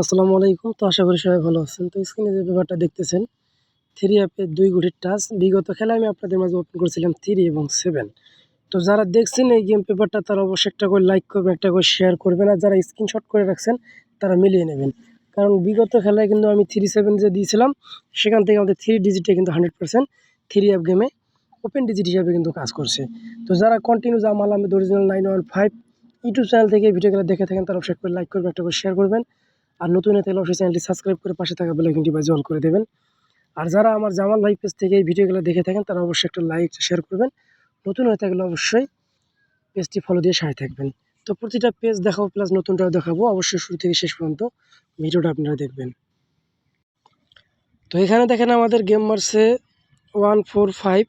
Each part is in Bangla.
আসসালামু আলাইকুম। তো আশা করি সবাই ভালো আছেন। তো স্ক্রিনে যে ব্যাপারটা দেখতেছেন, 3 অ্যাপের 2 গুটির টাচ। বিগত খেলায় আমি আপনাদের মাঝে ওপেন করেছিলাম 3 এবং 7। তো যারা দেখছেন এই গেম পেপারটা তারা অবশ্যই একটা করে লাইক করবেন, একটা করে শেয়ার করবেন। আর যারা স্ক্রিনশট করে রাখছেন তারা মিলিয়ে নেবেন। কারণ বিগত খেলায় কিন্তু আমি 3-7 যে দিয়েছিলাম সেখান থেকে আমাদের 3 ডিজিটে কিন্তু 100% 3 অ্যাপ গেমে ওপেন ডিজিট হিসাবে কিন্তু কাজ করছে। তো যারা continue Jamal Ahmed original 915 YouTube channel থেকে ভিডিওগুলো দেখে থাকেন তারা অবশ্যই করে লাইক করবেন, একটা করে শেয়ার করবেন। আর নতুন হয়ে থাকলে অবশ্যই চ্যানেলটি সাবস্ক্রাইব করে পাশে থাকা বেল আইকনটি বাজিয়ে অল করে দেবেন। আর যারা আমার জামাল ভাই পেজ থেকে এই ভিডিওগুলো দেখে থাকেন তারা অবশ্যই একটা লাইক শেয়ার করবেন। নতুন হয়ে থাকলে অবশ্যই পেজটি ফলো দিয়ে সাথে থাকবেন। তো প্রতিটা পেজ দেখাবো প্লাস নতুনটাও দেখাবো, অবশ্যই শুরু থেকে শেষ পর্যন্ত ভিডিওটা আপনারা দেখবেন। তো এখানে দেখেন আমাদের গেম মারছে 145।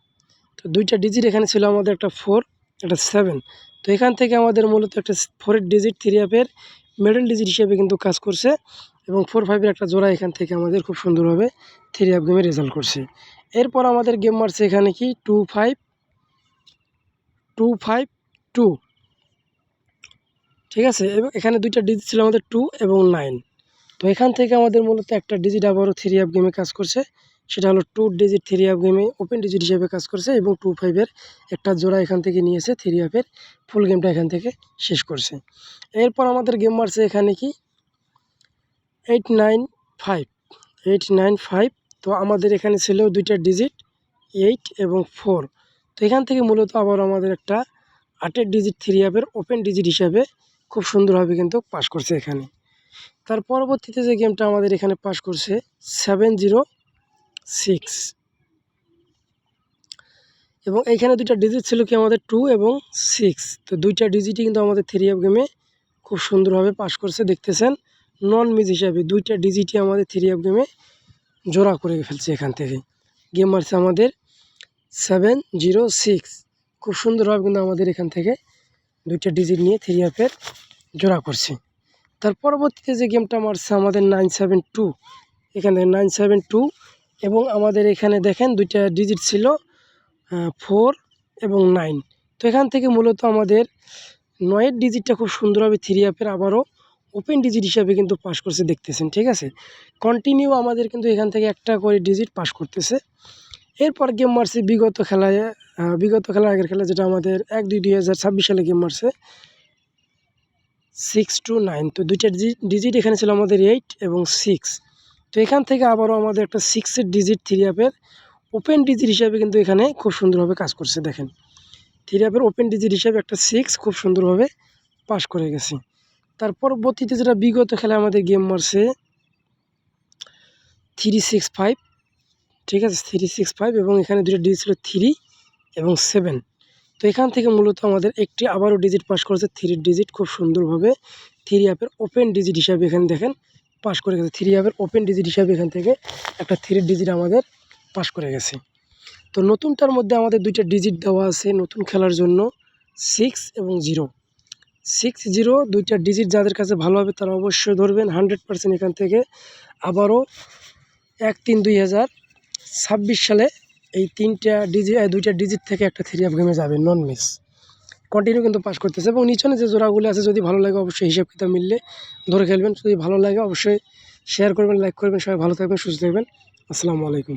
তো 2টা ডিজিট এখানে ছিল আমাদের, একটা 4 একটা 7। তো এখান থেকে আমাদের মূলত একটা 4-এর ডিজিট 3 অ্যাপের মিডল ডিজিট হিসেবে কিন্তু কাজ করছে এবং 4-5-এর একটা জোড়া এখান থেকে আমাদের খুব সুন্দরভাবে 3 অ্যাপ গেমে রেজাল্ট করছে। এরপর আমাদের গেম মারছে এখানে কি 2-5-2-5-2, ঠিক আছে। এবং এখানে 2টা ডিজিট ছিল আমাদের 2 এবং 9। তো এখান থেকে আমাদের মূলত একটা ডিজিট আবারও 3 অ্যাপ গেমে কাজ করছে, সেটা হলো 2 ডিজিট 3 অ্যাপ গেমে ওপেন ডিজিট হিসেবে কাজ করছে এবং 2-5-এর একটা জোড়া এখান থেকে নিয়েছে 3 অ্যাপের ফুল গেমটা এখান থেকে শেষ করছে। এরপর আমাদের গেম মারছে এখানে কি 8-9-5। তো আমাদের এখানে ছিল 2টা ডিজিট 8 এবং 4। তো এখান থেকে মূলত আবার আমাদের একটা 8-এর ডিজিট 3 অ্যাপের ওপেন ডিজিট হিসাবে খুব সুন্দরভাবে কিন্তু পাস করছে এখানে। তার পরবর্তীতে যে গেমটা আমাদের এখানে পাস করছে 706 এবং এইখানে 2টা ডিজিট ছিল কি আমাদের 2 এবং 6। তো 2টা ডিজিটই কিন্তু আমাদের 3 অ্যাপ গেমে খুব সুন্দরভাবে পাস করছে। দেখতেছেন নন মিস হিসাবে 2টা ডিজিটই আমাদের 3 অ্যাপ গেমে জোড়া করে ফেলছে। এখান থেকে গেম মারছে আমাদের 706, খুব সুন্দরভাবে কিন্তু আমাদের এখান থেকে 2টা ডিজিট নিয়ে 3 অ্যাপের জোড়া করছে। তার পরবর্তীতে যে গেমটা মারছে আমাদের 972, এখানে 972 এবং আমাদের এখানে দেখেন 2টা ডিজিট ছিল 4 এবং 9। তো এখান থেকে মূলত আমাদের 9-এর ডিজিটটা খুব সুন্দরভাবে 3 অ্যাপের আবারও ওপেন ডিজিট হিসাবে কিন্তু পাস করছে, দেখতেছেন, ঠিক আছে। কন্টিনিউ আমাদের কিন্তু এখান থেকে একটা করে ডিজিট পাস করতেছে। এরপর গেম মারছে বিগত খেলার আগের খেলা, যেটা আমাদের 1-2-2026 সালে গেম মারছে 6-9। তো 2টা ডিজিট এখানে ছিল আমাদের 8 এবং 6। তো এখান থেকে আবারও আমাদের একটা 6-এর ডিজিট 3 অ্যাপের ওপেন ডিজিট হিসাবে কিন্তু এখানে খুব সুন্দরভাবে কাজ করছে। দেখেন 3 অ্যাপের ওপেন ডিজিট হিসাবে একটা 6 খুব সুন্দরভাবে পাস করে গেছে। তার পরবর্তীতে যেটা বিগত খেলায় আমাদের গেম মারছে 365, ঠিক আছে, 365 এবং এখানে 2টা ডিজিট ছিল 3 এবং 7। তো এখান থেকে মূলত আমাদের একটি আবারও ডিজিট পাস করেছে 3 ডিজিট খুব সুন্দরভাবে 3 অ্যাপের ওপেন ডিজিট হিসাবে এখানে দেখেন পাস করে গেছে। 3 অ্যাপের ওপেন ডিজিট হিসাবে এখান থেকে একটা 3 ডিজিট আমাদের পাস করে গেছে। তো নতুনটার মধ্যে আমাদের 2টা ডিজিট দেওয়া আছে নতুন খেলার জন্য 6 এবং 0। 6-0 2টা ডিজিট যাদের কাছে ভালো হবে তারা অবশ্যই ধরবেন 100%। এখান থেকে আবারও 1-3-2026 সালে এই 2টা ডিজিট থেকে একটা 3 অ্যাপ গেমে যাবে নন মিস, কন্টিনিউ কিন্তু পাস করতেছে। এবং নিচনে যে জোড়াগুলো আছে যদি ভালো লাগে অবশ্যই হিসাব কিতাব মিললে ধরে খেলবেন। যদি ভালো লাগে অবশ্যই শেয়ার করবেন, লাইক করবেন। সবাই ভালো থাকবেন, সুস্থ থাকবেন। আসসালামু আলাইকুম।